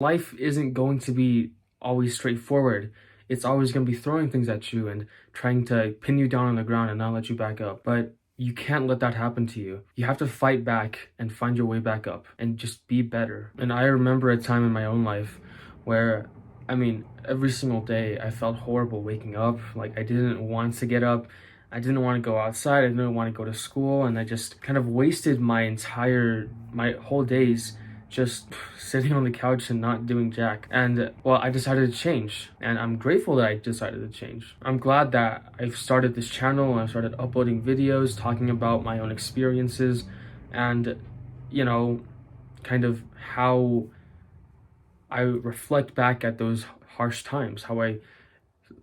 Life isn't going to be always straightforward. It's always going to be throwing things at you and trying to pin you down on the ground and not let you back up. But you can't let that happen to you. You have to fight back and find your way back up and just be better. And I remember a time in my own life where, every single day I felt horrible waking up. Like, I didn't want to get up. I didn't want to go outside. I didn't want to go to school. And I just kind of wasted my whole days just sitting on the couch and not doing jack. And well, I decided to change, and I'm grateful that I decided to change. I'm glad that I've started this channel and I started uploading videos talking about my own experiences and, kind of how I reflect back at those harsh times, how I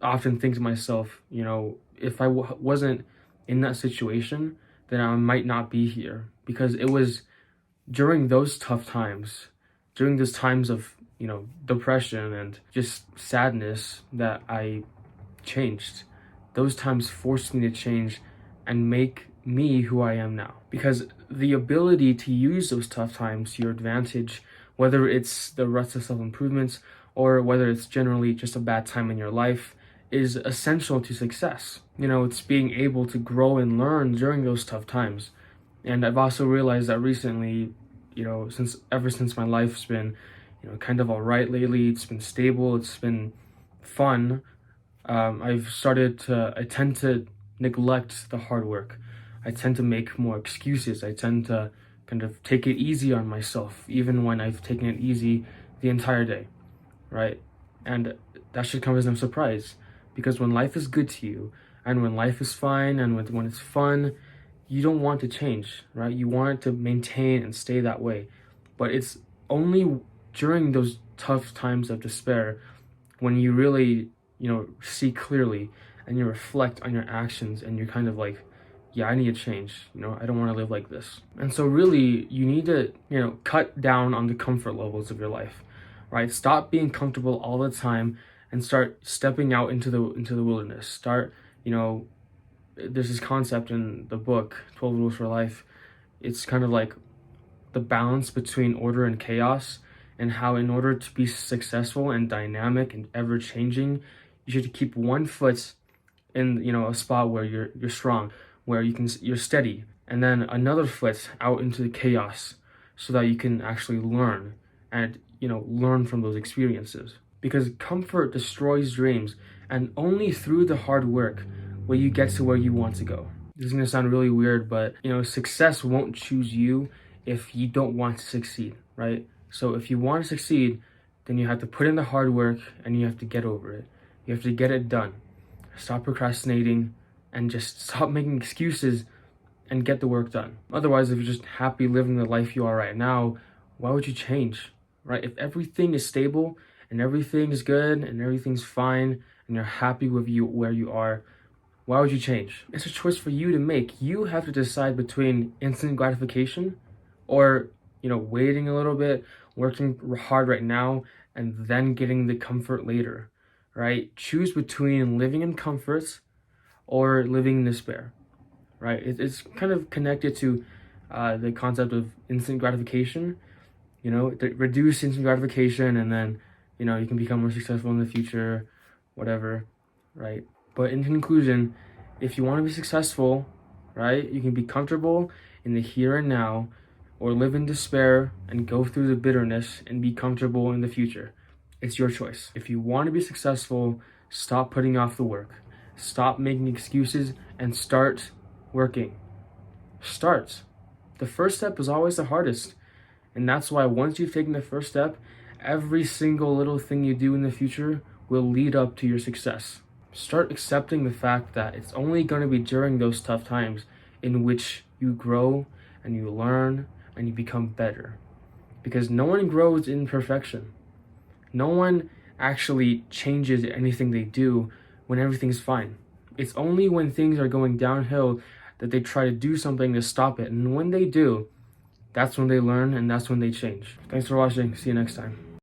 often think to myself, if I wasn't in that situation, then I might not be here, because it was during those tough times, during those times of, depression and just sadness, that I changed. Those times forced me to change and make me who I am now. Because the ability to use those tough times to your advantage, whether it's the ruts of self-improvement or whether it's generally just a bad time in your life, is essential to success. It's being able to grow and learn during those tough times. And I've also realized that recently, ever since my life's been, kind of all right lately, it's been stable, it's been fun, I tend to neglect the hard work. I tend to make more excuses. I tend to kind of take it easy on myself, even when I've taken it easy the entire day, right? And that should come as no surprise, because when life is good to you, and when life is fine, and when it's fun, you don't want to change, right? You want it to maintain and stay that way. But it's only during those tough times of despair when you really, see clearly and you reflect on your actions and you're kind of like, yeah, I need to change. I don't want to live like this. And so really, you need to, cut down on the comfort levels of your life, right? Stop being comfortable all the time and start stepping out into the wilderness. Start, there's this concept in the book 12 Rules for Life. It's kind of like the balance between order and chaos, and how in order to be successful and dynamic and ever changing, you should keep one foot in a spot where you're strong, where you're steady, and then another foot out into the chaos, so that you can actually learn and learn from those experiences. Because comfort destroys dreams, and only through the hard work will you get to where you want to go. This is gonna sound really weird, but success won't choose you if you don't want to succeed, right? So if you want to succeed, then you have to put in the hard work and you have to get over it. You have to get it done. Stop procrastinating and just stop making excuses and get the work done. Otherwise, if you're just happy living the life you are right now, why would you change, right? If everything is stable and everything is good and everything's fine and you're happy with where you are, why would you change? It's a choice for you to make. You have to decide between instant gratification or, waiting a little bit, working hard right now, and then getting the comfort later, right? Choose between living in comfort or living in despair, right? It's kind of connected to the concept of instant gratification. Reduce instant gratification, and then, you can become more successful in the future, whatever, right? But in conclusion, if you want to be successful, right, you can be comfortable in the here and now, or live in despair and go through the bitterness and be comfortable in the future. It's your choice. If you want to be successful, stop putting off the work. Stop making excuses and start working. Start. The first step is always the hardest. And that's why once you've taken the first step, every single little thing you do in the future will lead up to your success. Start accepting the fact that it's only going to be during those tough times in which you grow and you learn and you become better. Because no one grows in perfection. No one actually changes anything they do when everything's fine. It's only when things are going downhill that they try to do something to stop it. And when they do, that's when they learn and that's when they change. Thanks for watching. See you next time.